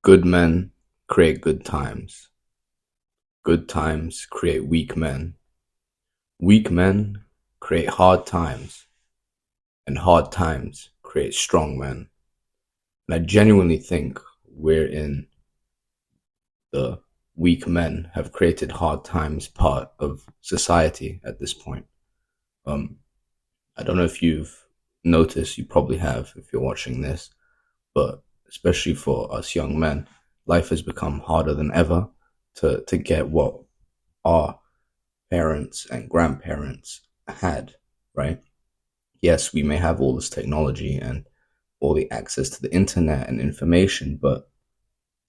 Good men create good times. Good times create weak men. Weak men create hard times. And hard times create strong men. And I genuinely think we're in the weak men have created hard times part of society at this point. Um, I don't know if you've noticed, you probably have if you're watching this, but especially for us young men, life has become harder than ever to get what our parents and grandparents had, right? Yes, we may have all this technology and all the access to the internet and information, but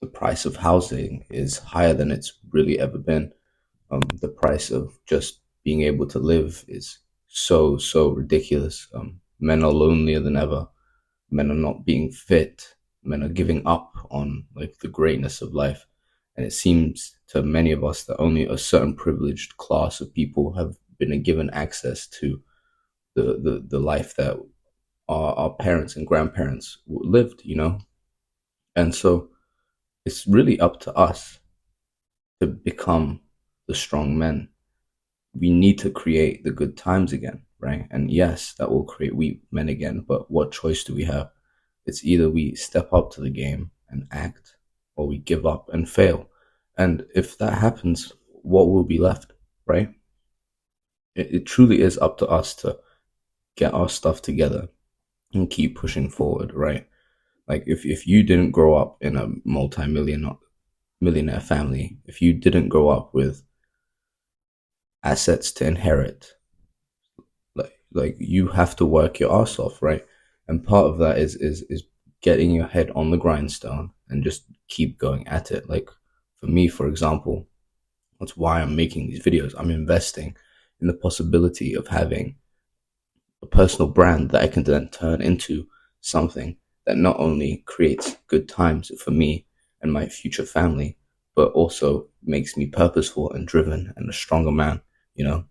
the price of housing is higher than it's really ever been. The price of just being able to live is so ridiculous. Men are lonelier than ever. Men are not being fit. Men are giving up on like the greatness of life. And it seems to many of us that only a certain privileged class of people have been given access to the life that our parents and grandparents lived. And so it's really up to us to become the strong men. We need to create the good times again, right? And yes, that will create weak men again, but what choice do we have? It's either we step up to the game and act, or we give up and fail. And if that happens, what will be left, right? It truly is up to us to get our stuff together and keep pushing forward, right? Like if you didn't grow up in a millionaire family, if you didn't grow up with assets to inherit, like you have to work your ass off, right? And part of that is getting your head on the grindstone and just keep going at it. Like for me, for example, that's why I'm making these videos. I'm investing in the possibility of having a personal brand that I can then turn into something that not only creates good times for me and my future family, but also makes me purposeful and driven and a stronger man. You know,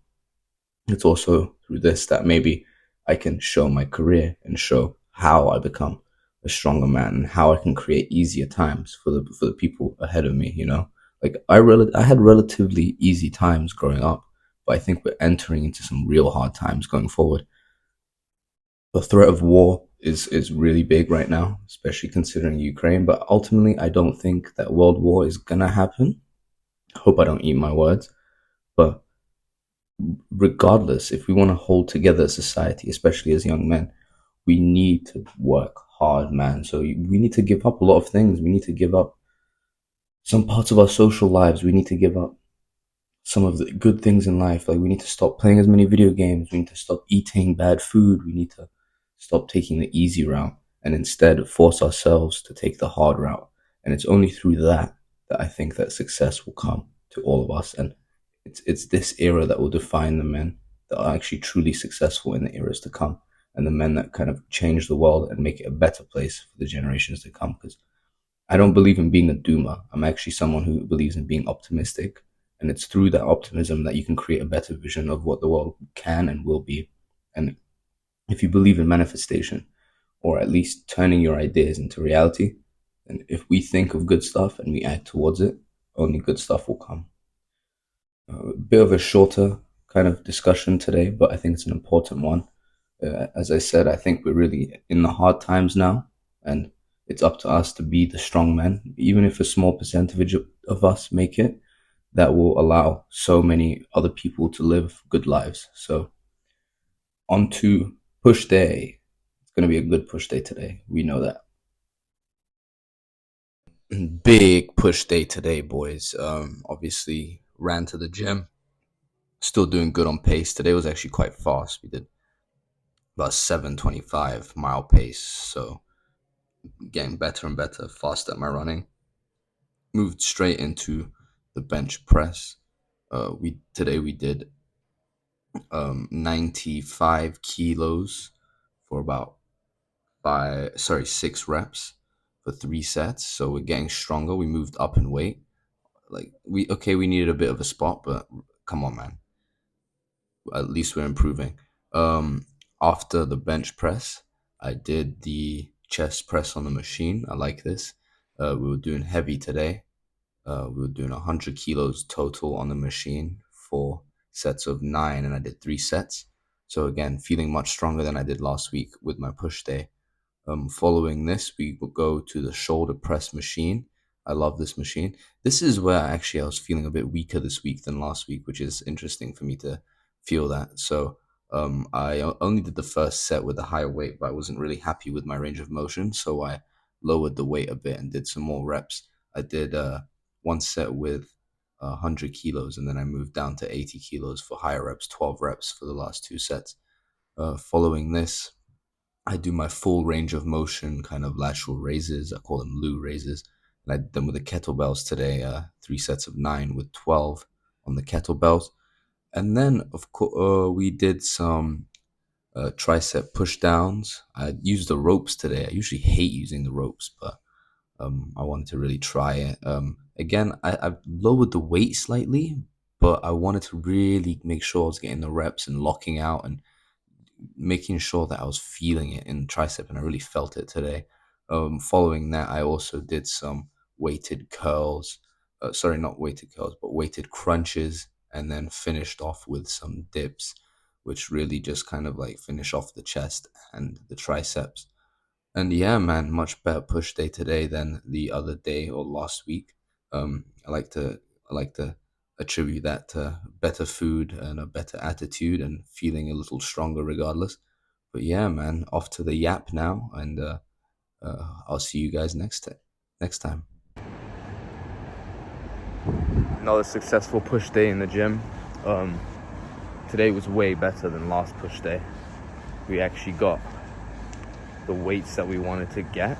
it's also through this that maybe I can show my career and show how I become a stronger man and how I can create easier times for the people ahead of me. Like I had relatively easy times growing up, but I think we're entering into some real hard times going forward. The threat of war is really big right now, especially considering Ukraine. But ultimately, I don't think that world war is gonna happen. I hope I don't eat my words. But regardless, if we want to hold together society, especially as young men, we need to work hard, man. So we need to give up a lot of things. We need to give up some parts of our social lives. We need to give up some of the good things in life. Like we need to stop playing as many video games. We need to stop eating bad food. We need to stop taking the easy route and instead force ourselves to take the hard route. And it's only through that I think that success will come to all of us. And it's this era that will define the men that are actually truly successful in the eras to come, and the men that kind of change the world and make it a better place for the generations to come. Because I don't believe in being a doomer. I'm actually someone who believes in being optimistic. And it's through that optimism that you can create a better vision of what the world can and will be. And if you believe in manifestation, or at least turning your ideas into reality, then if we think of good stuff and we act towards it, only good stuff will come. A bit of a shorter kind of discussion today, but I think it's an important one. As I said, I think we're really in the hard times now, and it's up to us to be the strong men. Even if a small percentage of us make it, that will allow so many other people to live good lives. So, on to push day. It's going to be a good push day today. We know that. Big push day today, boys. Obviously, ran to the gym. Still doing good on pace. Today was actually quite fast. We did about 7:25 mile pace. So getting better and better, fast at my running. Moved straight into the bench press. We did 95 kilos for about 6 reps for 3 sets. So we're getting stronger. We moved up in weight. Like we needed a bit of a spot, but come on, man. At least we're improving. After the bench press, I did the chest press on the machine. I like this. We were doing heavy today. We were doing 100 kilos total on the machine, 4 sets of 9, and I did 3 sets. So again, feeling much stronger than I did last week with my push day. Following this, we will go to the shoulder press machine. I love this machine. This is where actually I was feeling a bit weaker this week than last week, which is interesting for me to feel that. So only did the first set with a higher weight, but I wasn't really happy with my range of motion, so I lowered the weight a bit and did some more reps. I did 1 set with 100 kilos, and then I moved down to 80 kilos for higher reps, 12 reps for the last 2 sets. Following this, I do my full range of motion kind of lateral raises. I call them Lou raises. And I did them with the kettlebells today, 3 sets of 9 with 12 on the kettlebells. And then, of course, we did some tricep push downs. I used the ropes today. I usually hate using the ropes, but I wanted to really try it. Again, I've lowered the weight slightly, but I wanted to really make sure I was getting the reps and locking out and making sure that I was feeling it in tricep, and I really felt it today. Following that, I also did some weighted curls. Sorry, not weighted curls, but weighted crunches, and then finished off with some dips, which really just kind of like finish off the chest and the triceps. And yeah, man, much better push day today than the other day or last week. I like to attribute that to better food and a better attitude and feeling a little stronger regardless. But yeah, man, off to the yap now, and I'll see you guys next time. Another successful push day in the gym. Today was way better than last push day. We actually got the weights that we wanted to get,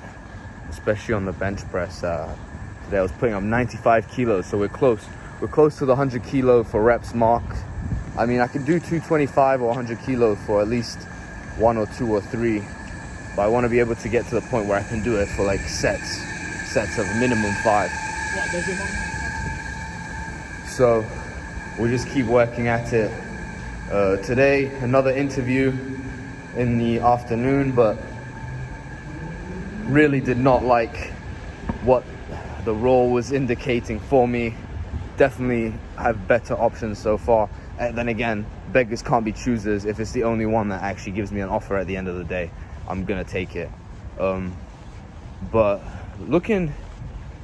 especially on the bench press. Today I was putting up 95 kilos, so we're close. We're close to the 100 kilo for reps mark. I mean, I can do 225 or 100 kilo for at least 1 or 2 or 3, but I want to be able to get to the point where I can do it for like sets of minimum 5. So we'll just keep working at it. Today, another interview in the afternoon, but really did not like what the role was indicating for me. Definitely have better options so far. And then again, beggars can't be choosers. If it's the only one that actually gives me an offer at the end of the day, I'm gonna take it. But looking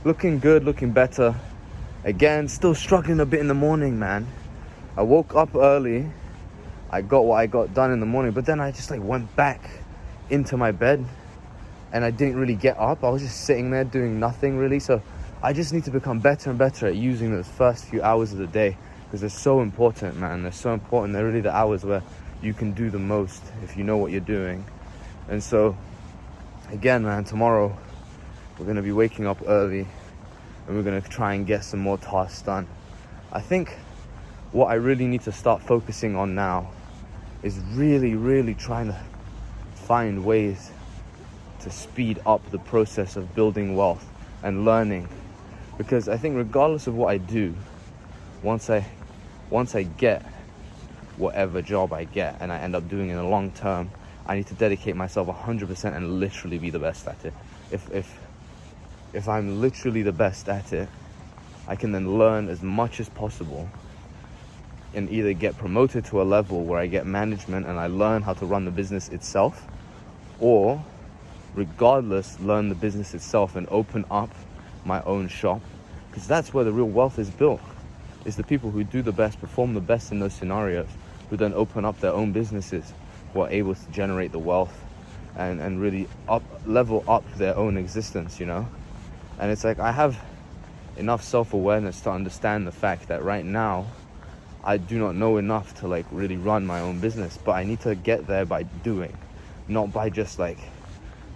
good, looking better. Again, still struggling a bit in the morning, man. I woke up early. I got what I got done in the morning, but then I just like went back into my bed and I didn't really get up. I was just sitting there doing nothing really. So I just need to become better and better at using those first few hours of the day, because they're so important, man. They're so important. They're really the hours where you can do the most if you know what you're doing. And so again, man, tomorrow we're going to be waking up early and we're going to try and get some more tasks done. I think what I really need to start focusing on now is really trying to find ways to speed up the process of building wealth and learning. Because I think regardless of what I do, once I get whatever job I get and I end up doing in the long term, I need to dedicate myself 100% and literally be the best at it. If I'm literally the best at it, I can then learn as much as possible and either get promoted to a level where I get management and I learn how to run the business itself, or regardless, learn the business itself and open up my own shop. Because that's where the real wealth is built. It's the people who do the best, perform the best in those scenarios, who then open up their own businesses, who are able to generate the wealth and really level up their own existence, you know? And it's like, I have enough self-awareness to understand the fact that right now I do not know enough to like really run my own business, but I need to get there by doing, not by just like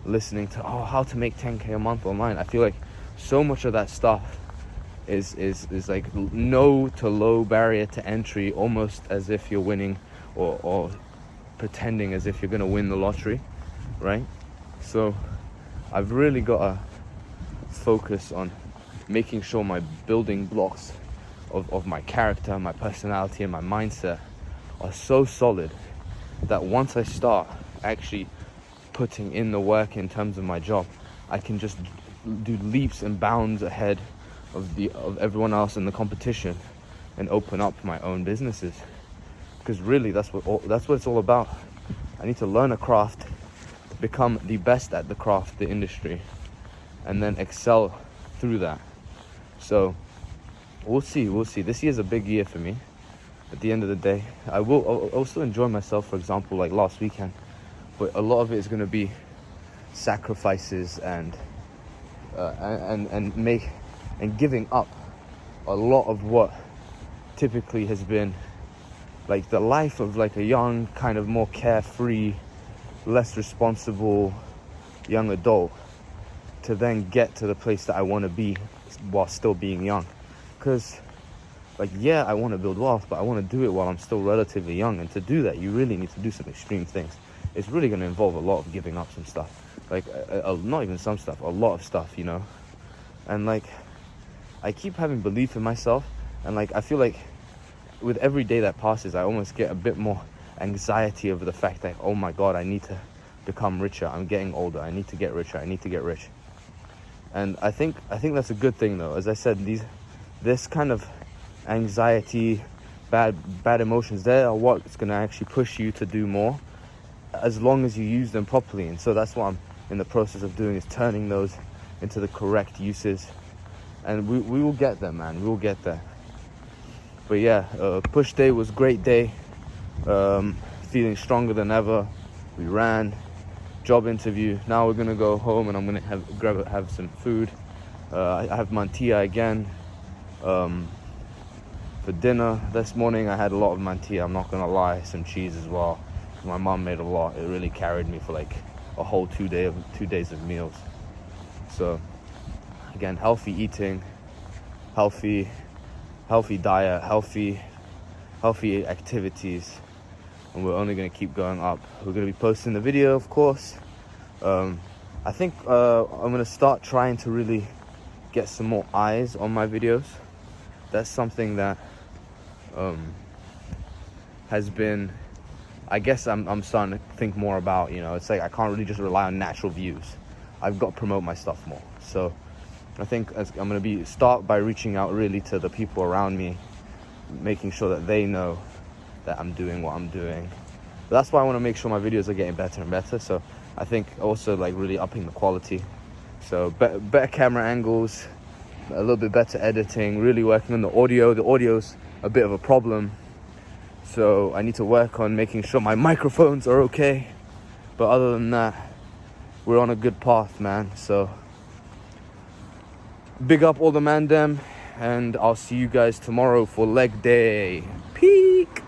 listening to how to make 10K a month online. I feel like so much of that stuff is like no to low barrier to entry, almost as if you're winning or pretending as if you're gonna win the lottery, right? So I've really got to focus on making sure my building blocks of my character, my personality, and my mindset are so solid that once I start actually putting in the work in terms of my job, I can just do leaps and bounds ahead of everyone else in the competition and open up my own businesses. Because really, that's what it's all about. I need to learn a craft, become the best at the craft, the industry, and then excel through that. So we'll see. This year's a big year for me. At the end of the day, I'll still enjoy myself, for example, like last weekend, but a lot of it is going to be sacrifices and giving up a lot of what typically has been like the life of like a young, kind of more carefree, less responsible young adult, to then get to the place that I want to be while still being young. Because like, yeah, I want to build wealth, but I want to do it while I'm still relatively young. And to do that, you really need to do some extreme things. It's really going to involve a lot of giving up some stuff. Like, not even some stuff, a lot of stuff, you know? And like, I keep having belief in myself. And like, I feel like with every day that passes, I almost get a bit more anxiety over the fact that, oh my God, I need to become richer. I'm getting older. I need to get richer. I need to get rich. And I think that's a good thing, though. As I said, this kind of anxiety, bad emotions, they are what's going to actually push you to do more, as long as you use them properly. And so that's what I'm in the process of doing, is turning those into the correct uses. And we will get there, man. We will get there. But yeah, push day was a great day. Feeling stronger than ever. We ran. Job interview. Now we're gonna go home and I'm gonna have some food. I have Manteaa again. For dinner this morning, I had a lot of Manteaa. I'm not gonna lie, some cheese as well. My mom made a lot. It really carried me for like a whole 2 days of meals. So again, healthy eating, healthy diet, healthy activities, and we're only going to keep going up. We're going to be posting the video, of course. I think I'm going to start trying to really get some more eyes on my videos. That's something that has been, I guess I'm starting to think more about, you know. It's like I can't really just rely on natural views. I've got to promote my stuff more. So I think I'm going to start by reaching out really to the people around me, making sure that they know that I'm doing what I'm doing. But that's why I want to make sure my videos are getting better and better. So I think also like really upping the quality. So better camera angles, a little bit better editing, really working on the audio. The audio's a bit of a problem. So I need to work on making sure my microphones are okay. But other than that, we're on a good path, man. So big up all the mandem, and I'll see you guys tomorrow for leg day. Peak.